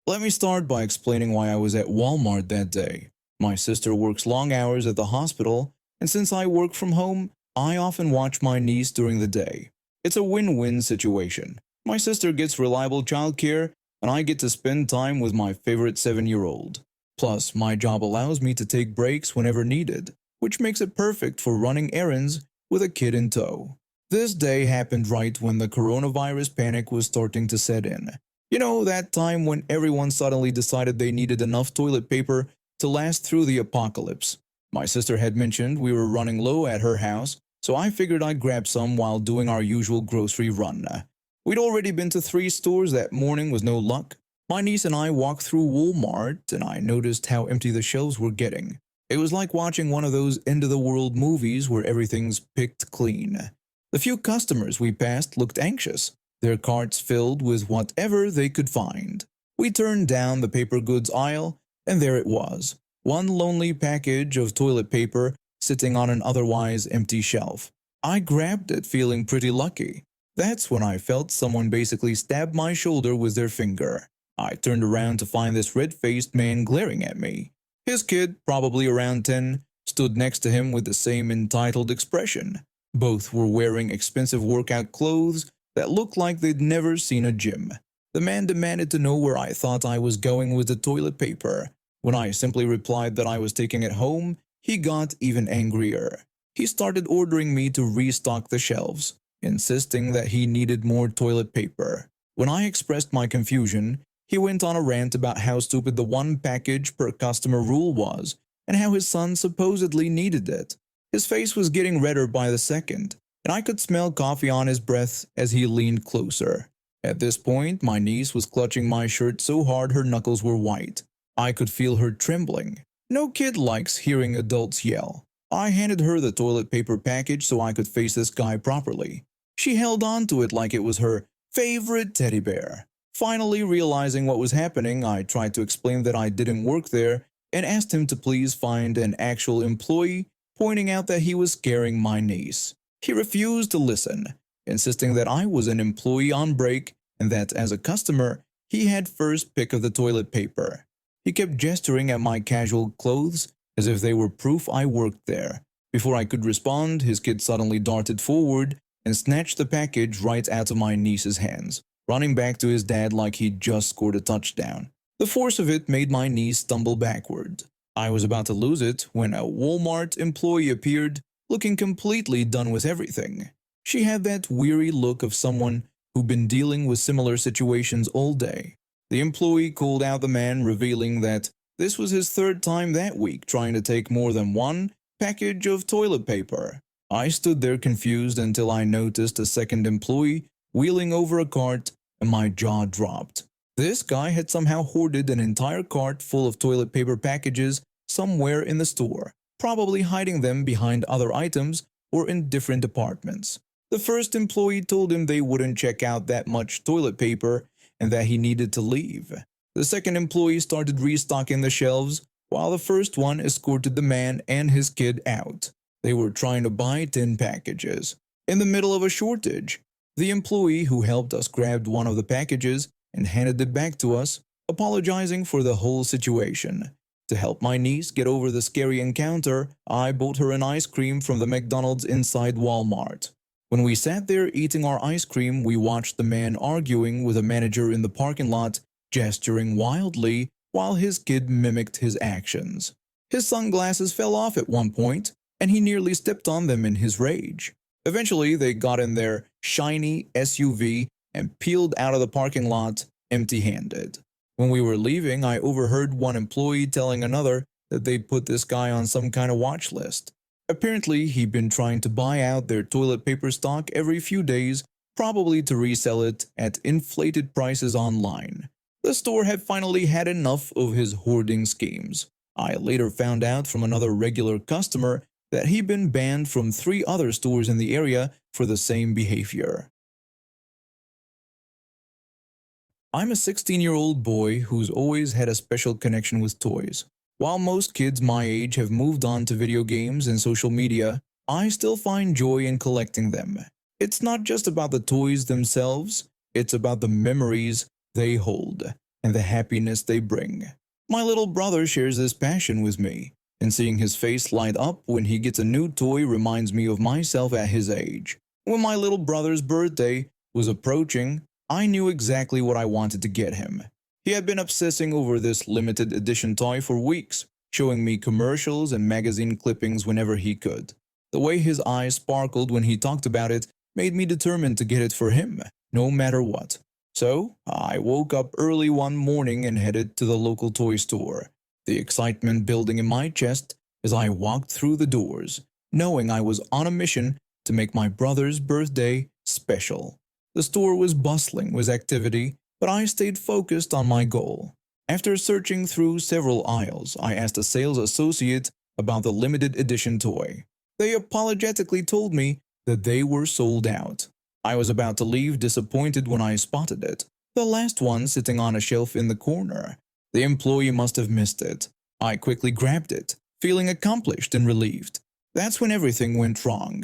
Let me start by explaining why I was at Walmart that day. My sister works long hours at the hospital, and since I work from home, I often watch my niece during the day. It's a win-win situation. My sister gets reliable childcare, and I get to spend time with my favorite 7-year-old. Plus, my job allows me to take breaks whenever needed, which makes it perfect for running errands with a kid in tow. This day happened right when the coronavirus panic was starting to set in. You know, that time when everyone suddenly decided they needed enough toilet paper to last through the apocalypse. My sister had mentioned we were running low at her house, so I figured I'd grab some while doing our usual grocery run. We'd already been to 3 stores that morning with no luck. My niece and I walked through Walmart, and I noticed how empty the shelves were getting. It was like watching one of those end-of-the-world movies where everything's picked clean. The few customers we passed looked anxious, their carts filled with whatever they could find. We turned down the paper goods aisle, and there it was, one lonely package of toilet paper sitting on an otherwise empty shelf. I grabbed it, feeling pretty lucky. That's when I felt someone basically stab my shoulder with their finger. I turned around to find this red-faced man glaring at me. His kid, probably around 10, stood next to him with the same entitled expression. Both were wearing expensive workout clothes that looked like they'd never seen a gym. The man demanded to know where I thought I was going with the toilet paper. When I simply replied that I was taking it home, he got even angrier. He started ordering me to restock the shelves, insisting that he needed more toilet paper. When I expressed my confusion, he went on a rant about how stupid the one package per customer rule was, and how his son supposedly needed it. His face was getting redder by the second, and I could smell coffee on his breath as he leaned closer. At this point, my niece was clutching my shirt so hard her knuckles were white. I could feel her trembling. No kid likes hearing adults yell. I handed her the toilet paper package so I could face this guy properly. She held on to it like it was her favorite teddy bear. Finally realizing what was happening, I tried to explain that I didn't work there and asked him to please find an actual employee, pointing out that he was scaring my niece. He refused to listen, insisting that I was an employee on break and that as a customer, he had first pick of the toilet paper. He kept gesturing at my casual clothes as if they were proof I worked there. Before I could respond, his kid suddenly darted forward and snatched the package right out of my niece's hands, running back to his dad like he'd just scored a touchdown. The force of it made my niece stumble backward. I was about to lose it when a Walmart employee appeared, looking completely done with everything. She had that weary look of someone who'd been dealing with similar situations all day. The employee called out the man, revealing that this was his third time that week trying to take more than one package of toilet paper. I stood there confused until I noticed a second employee wheeling over a cart, and my jaw dropped. This guy had somehow hoarded an entire cart full of toilet paper packages somewhere in the store, probably hiding them behind other items or in different departments. The first employee told him they wouldn't check out that much toilet paper and that he needed to leave. The second employee started restocking the shelves, while the first one escorted the man and his kid out. They were trying to buy 10 packages. In the middle of a shortage, the employee who helped us grabbed one of the packages and handed it back to us, apologizing for the whole situation. To help my niece get over the scary encounter, I bought her an ice cream from the McDonald's inside Walmart. When we sat there eating our ice cream, we watched the man arguing with a manager in the parking lot, gesturing wildly while his kid mimicked his actions. His sunglasses fell off at one point, and he nearly stepped on them in his rage. Eventually, they got in their shiny SUV and peeled out of the parking lot empty-handed. When we were leaving, I overheard one employee telling another that they'd put this guy on some kind of watch list. Apparently, he'd been trying to buy out their toilet paper stock every few days, probably to resell it at inflated prices online. The store had finally had enough of his hoarding schemes. I later found out from another regular customer that he'd been banned from 3 other stores in the area for the same behavior. I'm a 16-year-old boy who's always had a special connection with toys. While most kids my age have moved on to video games and social media, I still find joy in collecting them. It's not just about the toys themselves, it's about the memories they hold. and the happiness they bring. My little brother shares this passion with me, and seeing his face light up when he gets a new toy reminds me of myself at his age. When my little brother's birthday was approaching, I knew exactly what I wanted to get him. He had been obsessing over this limited edition toy for weeks, showing me commercials and magazine clippings whenever he could. The way his eyes sparkled when he talked about it made me determined to get it for him, no matter what. So, I woke up early one morning and headed to the local toy store, the excitement building in my chest as I walked through the doors, knowing I was on a mission to make my brother's birthday special. The store was bustling with activity, but I stayed focused on my goal. After searching through several aisles, I asked a sales associate about the limited edition toy. They apologetically told me that they were sold out. I was about to leave disappointed when I spotted it, the last one sitting on a shelf in the corner. The employee must have missed it. I quickly grabbed it, feeling accomplished and relieved. That's when everything went wrong.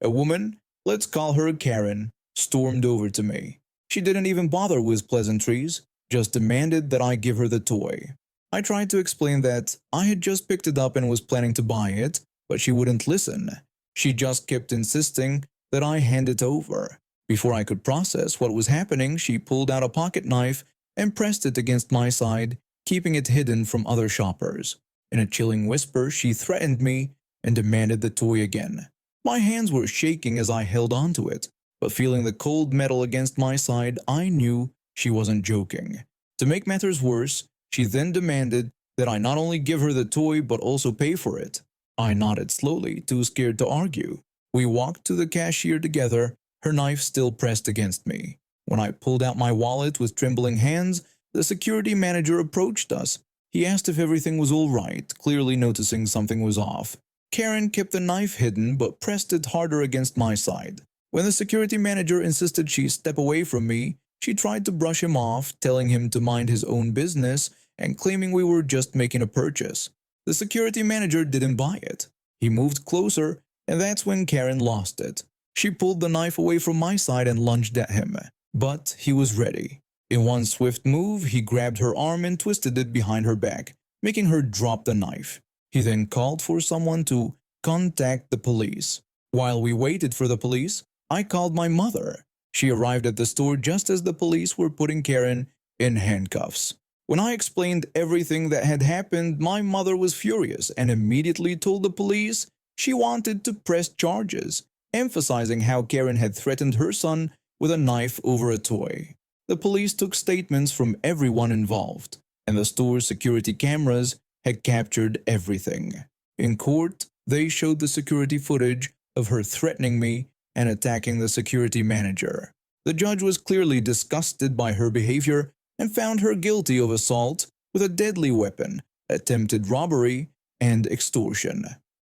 A woman, let's call her Karen, stormed over to me. She didn't even bother with pleasantries, just demanded that I give her the toy. I tried to explain that I had just picked it up and was planning to buy it, but she wouldn't listen. She just kept insisting that I hand it over. Before I could process what was happening, she pulled out a pocket knife and pressed it against my side, keeping it hidden from other shoppers. In a chilling whisper, she threatened me and demanded the toy again. My hands were shaking as I held onto it, but feeling the cold metal against my side, I knew she wasn't joking. To make matters worse, she then demanded that I not only give her the toy but also pay for it. I nodded slowly, too scared to argue. We walked to the cashier together, her knife still pressed against me. When I pulled out my wallet with trembling hands, the security manager approached us. He asked if everything was all right, clearly noticing something was off. Karen kept the knife hidden but pressed it harder against my side. When the security manager insisted she step away from me, she tried to brush him off, telling him to mind his own business and claiming we were just making a purchase. The security manager didn't buy it. He moved closer, and that's when Karen lost it. She pulled the knife away from my side and lunged at him, but he was ready. In one swift move, he grabbed her arm and twisted it behind her back, making her drop the knife. He then called for someone to contact the police. While we waited for the police, I called my mother. She arrived at the store just as the police were putting Karen in handcuffs. When I explained everything that had happened, my mother was furious and immediately told the police she wanted to press charges, emphasizing how Karen had threatened her son with a knife over a toy. The police took statements from everyone involved, and the store's security cameras had captured everything. In court, they showed the security footage of her threatening me and attacking the security manager. The judge was clearly disgusted by her behavior and found her guilty of assault with a deadly weapon, attempted robbery, and extortion.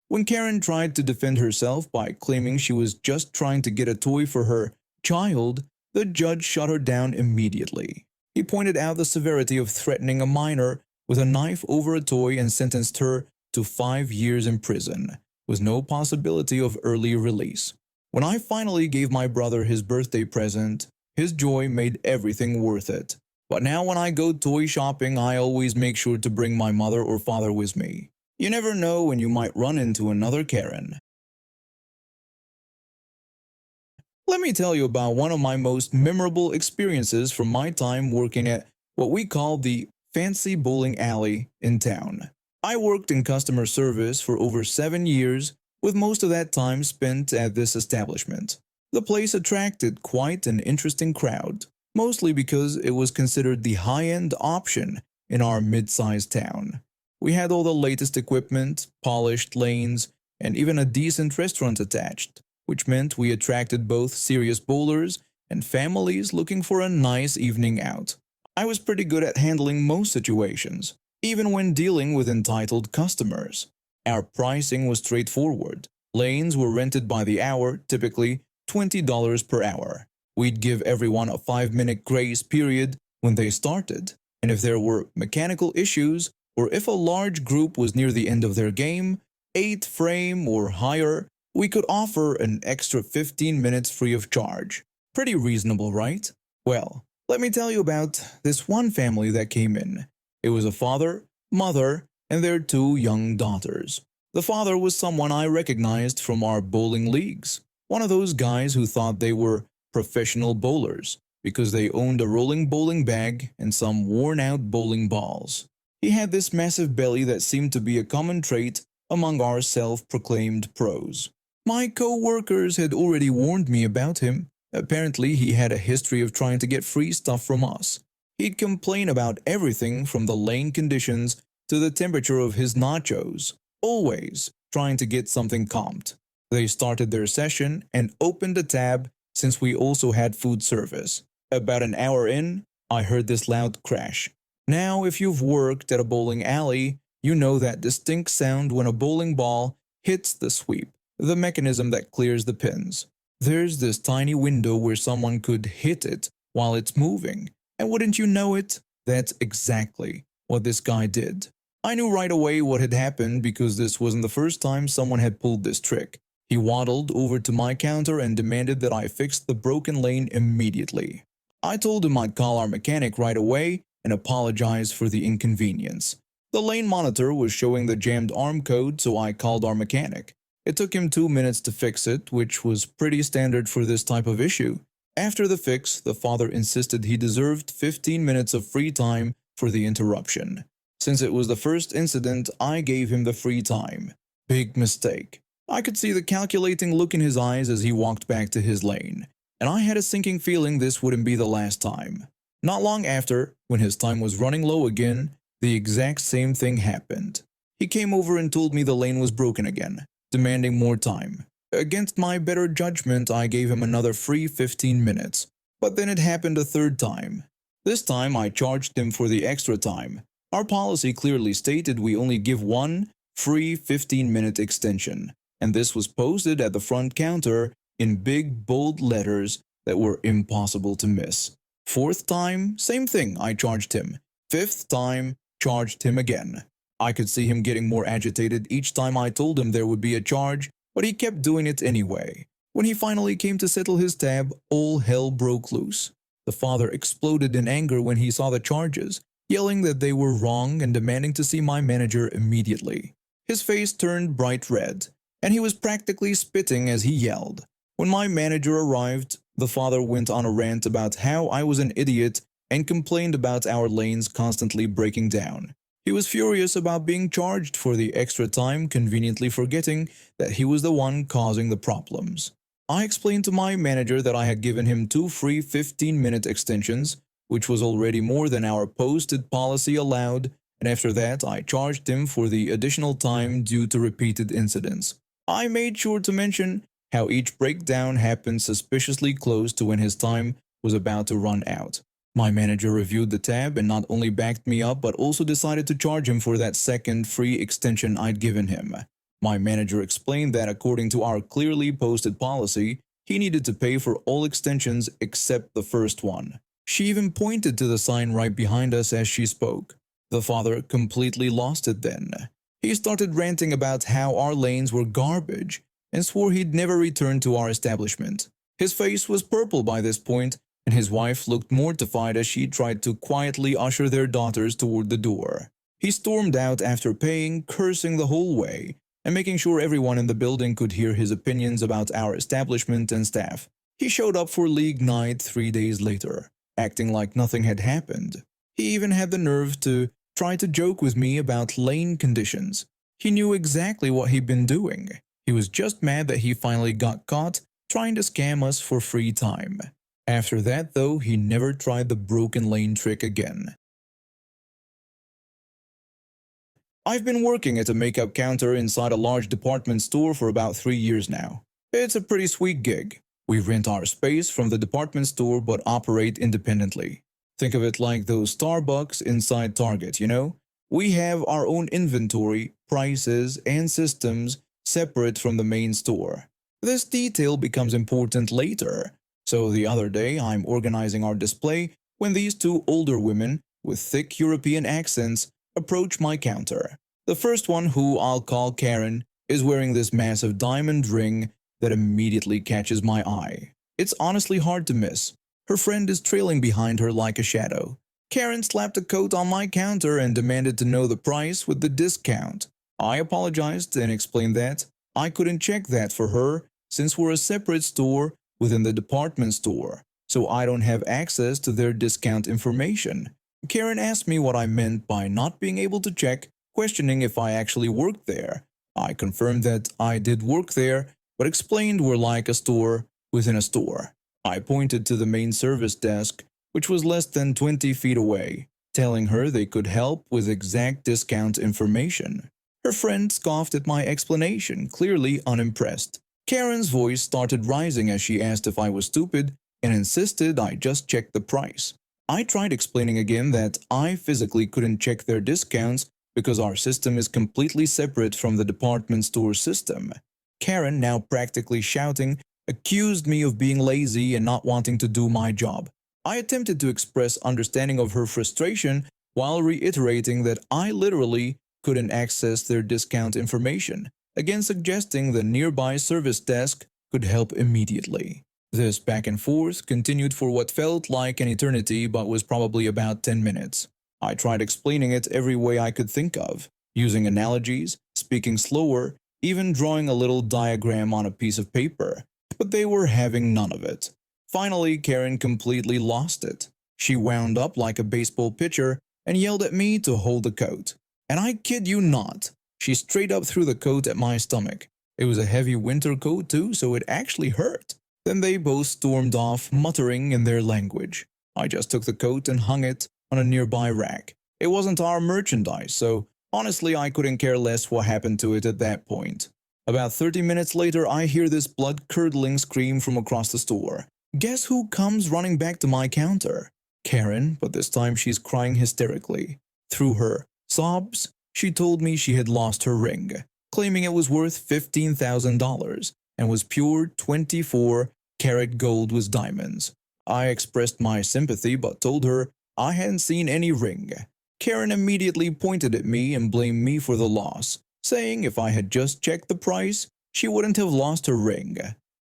When Karen tried to defend herself by claiming she was just trying to get a toy for her child, the judge shut her down immediately. He pointed out the severity of threatening a minor with a knife over a toy and sentenced her to 5 years in prison, with no possibility of early release. When I finally gave my brother his birthday present, his joy made everything worth it. But now when I go toy shopping, I always make sure to bring my mother or father with me. You never know when you might run into another Karen. Let me tell you about one of my most memorable experiences from my time working at what we call the fancy bowling alley in town. I worked in customer service for over 7 years, with most of that time spent at this establishment. The place attracted quite an interesting crowd, mostly because it was considered the high-end option in our mid-sized town. We had all the latest equipment, polished lanes, and even a decent restaurant attached, which meant we attracted both serious bowlers and families looking for a nice evening out. I was pretty good at handling most situations, even when dealing with entitled customers. Our pricing was straightforward. Lanes were rented by the hour, typically $20 per hour. We'd give everyone a 5-minute grace period when they started, and if there were mechanical issues, or if a large group was near the end of their game, 8th frame or higher, we could offer an extra 15 minutes free of charge. Pretty reasonable, right? Well, Let me tell you about this one family that came in. It was a father, mother, and their two young daughters. The father was someone I recognized from our bowling leagues, one of those guys who thought they were professional bowlers because they owned a rolling bowling bag and some worn-out bowling balls. He had this massive belly that seemed to be a common trait among our self-proclaimed pros. My co-workers had already warned me about him. Apparently, he had a history of trying to get free stuff from us. He'd complain about everything from the lane conditions to the temperature of his nachos, always trying to get something comped. They started their session and opened a tab since we also had food service. About an hour in, I heard this loud crash. Now, if you've worked at a bowling alley, you know that distinct sound when a bowling ball hits the sweep, the mechanism that clears the pins. There's this tiny window where someone could hit it while it's moving, and wouldn't you know it, that's exactly what this guy did. I knew right away what had happened because this wasn't the first time someone had pulled this trick. He waddled over to my counter and demanded that I fix the broken lane immediately. I told him I'd call our mechanic right away and apologize for the inconvenience. The lane monitor was showing the jammed arm code, so I called our mechanic. It took him 2 minutes to fix it, which was pretty standard for this type of issue. After the fix, the father insisted he deserved 15 minutes of free time for the interruption. Since it was the first incident, I gave him the free time. Big mistake. I could see the calculating look in his eyes as he walked back to his lane, and I had a sinking feeling this wouldn't be the last time. Not long after, when his time was running low again, the exact same thing happened. He came over and told me the lane was broken again, demanding more time. Against my better judgment, I gave him another free 15 minutes, but then it happened a third time. This time I charged him for the extra time. Our policy clearly stated we only give one free 15-minute extension, and this was posted at the front counter in big bold letters that were impossible to miss. Fourth time, same thing, I charged him. Fifth time, charged him again. I could see him getting more agitated each time I told him there would be a charge, but he kept doing it anyway. When he finally came to settle his tab, all hell broke loose. The father exploded in anger when he saw the charges, yelling that they were wrong and demanding to see my manager immediately. His face turned bright red, and he was practically spitting as he yelled. When my manager arrived, the father went on a rant about how I was an idiot and complained about our lanes constantly breaking down. He was furious about being charged for the extra time, conveniently forgetting that he was the one causing the problems. I explained to my manager that I had given him 2 free 15-minute extensions, which was already more than our posted policy allowed, and after that I charged him for the additional time due to repeated incidents. I made sure to mention how each breakdown happened suspiciously close to when his time was about to run out. My manager reviewed the tab and not only backed me up but also decided to charge him for that second free extension I'd given him. My manager explained that according to our clearly posted policy, he needed to pay for all extensions except the first one. She even pointed to the sign right behind us as she spoke. The father completely lost it then. He started ranting about how our lanes were garbage and swore he'd never return to our establishment. His face was purple by this point, and his wife looked mortified as she tried to quietly usher their daughters toward the door. He stormed out after paying, cursing the whole way, and making sure everyone in the building could hear his opinions about our establishment and staff. He showed up for league night 3 days later, acting like nothing had happened. He even had the nerve to try to joke with me about lane conditions. He knew exactly what he'd been doing. He was just mad that he finally got caught trying to scam us for free time. After that, though, he never tried the broken lane trick again. I've been working at a makeup counter inside a large department store for about 3 years now. It's a pretty sweet gig. We rent our space from the department store but operate independently. Think of it like those Starbucks inside Target, you know? We have our own inventory, prices, and systems separate from the main store. This detail becomes important later. So the other day, I'm organizing our display when these 2 older women with thick European accents approach my counter. The first one, who I'll call Karen, is wearing this massive diamond ring that immediately catches my eye. It's honestly hard to miss. Her friend is trailing behind her like a shadow. Karen slapped a coat on my counter and demanded to know the price with the discount. I apologized and explained that I couldn't check that for her since we're a separate store within the department store, so I don't have access to their discount information. Karen asked me what I meant by not being able to check, questioning if I actually worked there. I confirmed that I did work there, but explained we're like a store within a store. I pointed to the main service desk, which was less than 20 feet away, telling her they could help with exact discount information. Her friend scoffed at my explanation, clearly unimpressed. Karen's voice started rising as she asked if I was stupid and insisted I just check the price. I tried explaining again that I physically couldn't check their discounts because our system is completely separate from the department store system. Karen, now practically shouting, accused me of being lazy and not wanting to do my job. I attempted to express understanding of her frustration while reiterating that I literally couldn't access their discount information, again suggesting the nearby service desk could help immediately. This back and forth continued for what felt like an eternity but was probably about 10 minutes. I tried explaining it every way I could think of, using analogies, speaking slower, even drawing a little diagram on a piece of paper, but they were having none of it. Finally, Karen completely lost it. She wound up like a baseball pitcher and yelled at me to hold the coat. And I kid you not, she straight up threw the coat at my stomach. It was a heavy winter coat too, so it actually hurt. Then they both stormed off, muttering in their language. I just took the coat and hung it on a nearby rack. It wasn't our merchandise, so honestly I couldn't care less what happened to it at that point. About 30 minutes later, I hear this blood-curdling scream from across the store. Guess who comes running back to my counter? Karen, but this time she's crying hysterically. Through her sobs, she told me she had lost her ring, claiming it was worth $15,000 and was pure 24-karat gold with diamonds. I expressed my sympathy but told her I hadn't seen any ring. Karen immediately pointed at me and blamed me for the loss, saying if I had just checked the price, she wouldn't have lost her ring.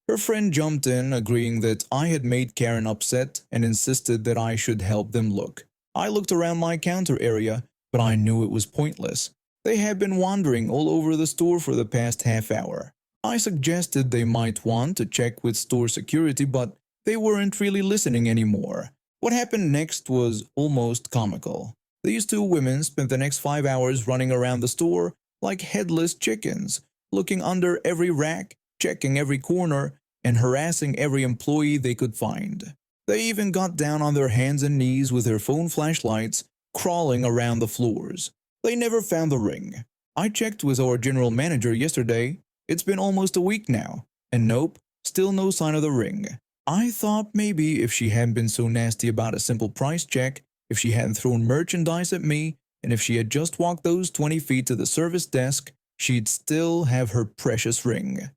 Her friend jumped in, agreeing that I had made Karen upset and insisted that I should help them look. I looked around my counter area, but I knew it was pointless. They had been wandering all over the store for the past half hour. I suggested they might want to check with store security, but they weren't really listening anymore. What happened next was almost comical. These two women spent the next 5 hours running around the store like headless chickens, looking under every rack, checking every corner, and harassing every employee they could find. They even got down on their hands and knees with their phone flashlights, crawling around the floors. They never found the ring. I checked with our general manager yesterday. It's been almost a week now, and nope, still no sign of the ring. I thought maybe if she hadn't been so nasty about a simple price check, if she hadn't thrown merchandise at me, and if she had just walked those 20 feet to the service desk, she'd still have her precious ring.